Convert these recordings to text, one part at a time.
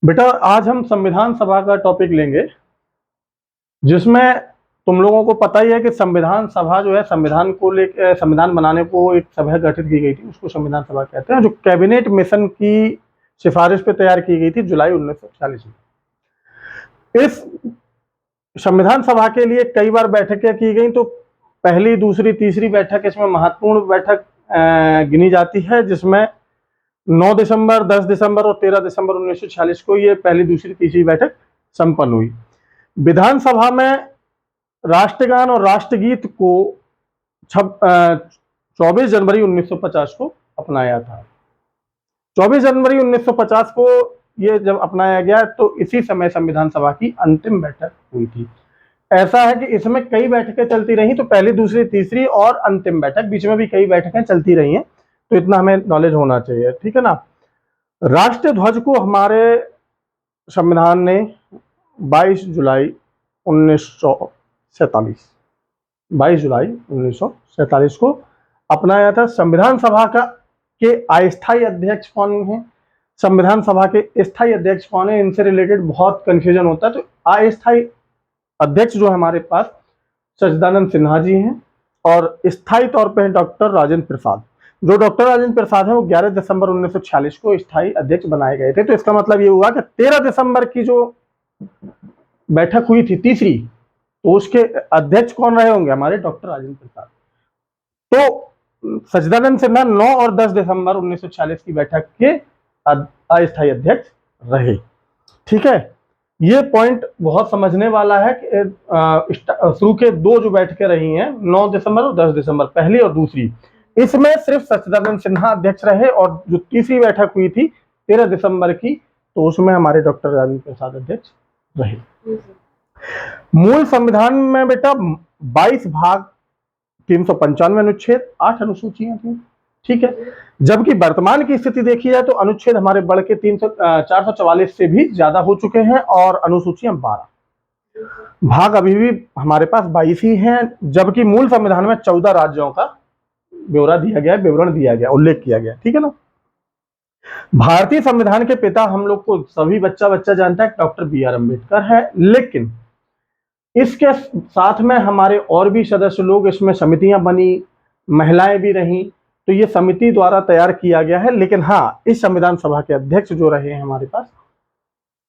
बेटा आज हम संविधान सभा का टॉपिक लेंगे, जिसमें तुम लोगों को पता ही है कि संविधान सभा जो है संविधान को लेकर संविधान बनाने को एक सभा गठित की गई थी, उसको संविधान सभा कहते हैं, जो कैबिनेट मिशन की सिफारिश पे तैयार की गई थी जुलाई 1940 में। इस संविधान सभा के लिए कई बार बैठकें की गई, तो पहली, दूसरी, तीसरी बैठक इसमें महत्वपूर्ण बैठक गिनी जाती है, जिसमें 9 दिसंबर, 10 दिसंबर और 13 दिसंबर 1946 को ये पहली, दूसरी, तीसरी बैठक संपन्न हुई। विधानसभा में राष्ट्रगान और राष्ट्रगीत को 24 जनवरी 1950 को अपनाया था। 24 जनवरी 1950 को ये जब अपनाया गया तो इसी समय संविधान सभा की अंतिम बैठक हुई थी। ऐसा है कि इसमें कई बैठकें चलती रही, तो पहली, दूसरी, तीसरी और अंतिम बैठक, बीच में भी कई बैठकें चलती रही हैं, तो इतना हमें नॉलेज होना चाहिए, ठीक है ना। राष्ट्रीय ध्वज को हमारे संविधान ने 22 जुलाई 1947 को अपनाया था। संविधान सभा के अस्थायी अध्यक्ष कौन है, संविधान सभा के स्थायी अध्यक्ष कौन है, इनसे रिलेटेड बहुत कंफ्यूजन होता है। तो अस्थायी अध्यक्ष जो हमारे पास सच्चिदानंद सिन्हा जी हैं, और स्थायी तौर पे हैं डॉक्टर राजेंद्र प्रसाद। जो डॉक्टर राजेंद्र प्रसाद है वो 11 दिसंबर 1946 को स्थायी अध्यक्ष बनाए गए थे। तो इसका मतलब ये हुआ कि 13 दिसंबर की जो बैठक हुई थी तीसरी, तो उसके अध्यक्ष कौन रहे होंगे, हमारे डॉक्टर राजेंद्र प्रसाद। तो सच्चिदानंद सिन्हा 9 और 10 दिसंबर 1946 की बैठक के अस्थायी अध्यक्ष रहे, ठीक है। ये पॉइंट बहुत समझने वाला है कि शुरू के दो जो बैठकें रही हैं, 9 दिसंबर और 10 दिसंबर, पहली और दूसरी, इसमें सिर्फ सच्चिदानंद सिन्हा अध्यक्ष रहे, और जो तीसरी बैठक हुई थी 13 दिसंबर की, तो उसमें हमारे डॉक्टर राजेंद्र प्रसाद अध्यक्ष रहे। मूल संविधान में बेटा 22 भाग, 395 अनुच्छेद, 8 अनुसूचियां थी, ठीक है। जबकि वर्तमान की स्थिति देखी जाए तो अनुच्छेद हमारे बढ़ के 444 से भी ज्यादा हो चुके हैं, और अनुसूचियां 12 भाग अभी भी हमारे पास 22 ही हैं, जबकि मूल संविधान में 14 राज्यों का ब्यौरा दिया गया, विवरण दिया गया, उल्लेख किया गया, ठीक है ना। भारतीय संविधान के पिता हम लोग को सभी बच्चा जानता है, डॉक्टर BR अम्बेडकर है, लेकिन इसके साथ में हमारे और भी सदस्य लोग, इसमें समितियां बनी, महिलाएं भी रहीं, तो ये समिति द्वारा तैयार किया गया है। लेकिन हाँ, इस संविधान सभा के अध्यक्ष जो रहे हैं हमारे पास,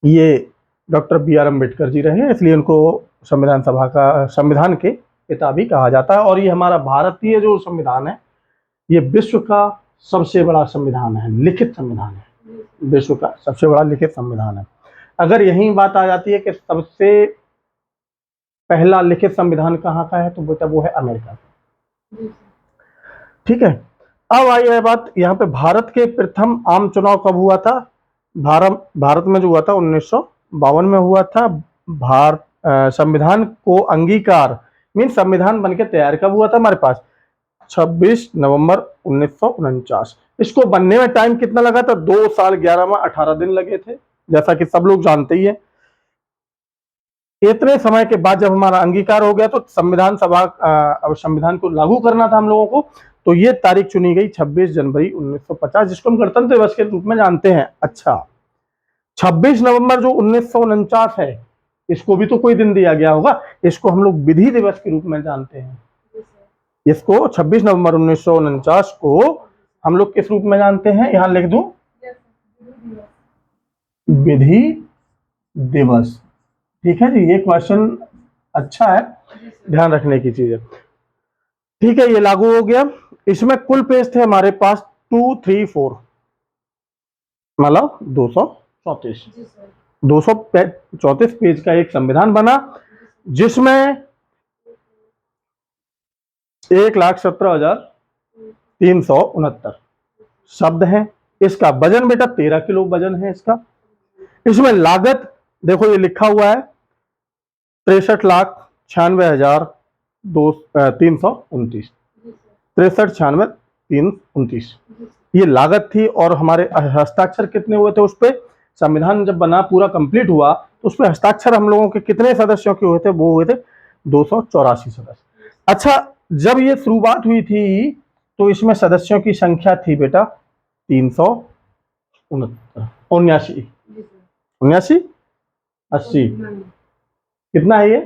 ये डॉक्टर BR अम्बेडकर जी रहे, इसलिए उनको संविधान सभा का, संविधान के पिता भी कहा जाता है। और ये हमारा भारतीय जो संविधान है, ये विश्व का सबसे बड़ा संविधान है, लिखित संविधान है, विश्व का सबसे बड़ा लिखित संविधान है। अगर यही बात आ जाती है कि सबसे पहला लिखित संविधान कहाँ का है, तो बेटा वो है अमेरिका का, ठीक है। अब आई है बात यहाँ पे, भारत के प्रथम आम चुनाव कब हुआ था। भारत में जो हुआ था 1952 में हुआ था। संविधान को अंगीकार मीन संविधान बनके तैयार कब हुआ था हमारे पास, 26 नवंबर 1949। इसको बनने में टाइम कितना लगा था, 2 साल 11 माह 18 दिन लगे थे, जैसा कि सब लोग जानते ही है। इतने समय के बाद जब हमारा अंगीकार हो गया, तो संविधान सभा, अब संविधान को लागू करना था हम लोगों को, तो ये तारीख चुनी गई 26 जनवरी 1950, जिसको हम गणतंत्र दिवस के रूप में जानते हैं। अच्छा, 26 नवंबर जो 1949 है, इसको भी तो कोई दिन दिया गया होगा, इसको हम लोग विधि दिवस के रूप में जानते हैं। इसको 26 नवंबर 1949 को हम लोग किस रूप में जानते हैं, यहां लिख दूं, विधि दिवस, ठीक है जी। ये क्वेश्चन अच्छा है, ध्यान रखने की चीज है, ठीक है। ये लागू हो गया। इसमें कुल पेज थे हमारे पास 234, मतलब 234 पेज का एक संविधान बना, जिसमें 1,17,369 शब्द हैं। इसका वजन बेटा 13 किलो वजन है इसका। इसमें लागत देखो, ये लिखा हुआ है 63,96,329, 63,96,329 ये लागत थी। और हमारे हस्ताक्षर कितने हुए थे उस पे, संविधान जब बना, पूरा कंप्लीट हुआ, तो उस पे हस्ताक्षर हम लोगों के कितने सदस्यों के हुए थे, वो हुए थे 284 सदस्य। अच्छा, जब ये शुरुआत हुई थी तो इसमें सदस्यों की संख्या थी बेटा 379, 79, 80, कितना है ये?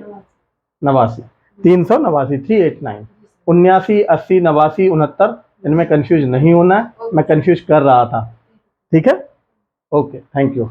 89, 389, 389, 79, 80, 89, 69, इनमें कंफ्यूज नहीं होना है, मैं कंफ्यूज कर रहा था। ठीक है, ओके, थैंक यू।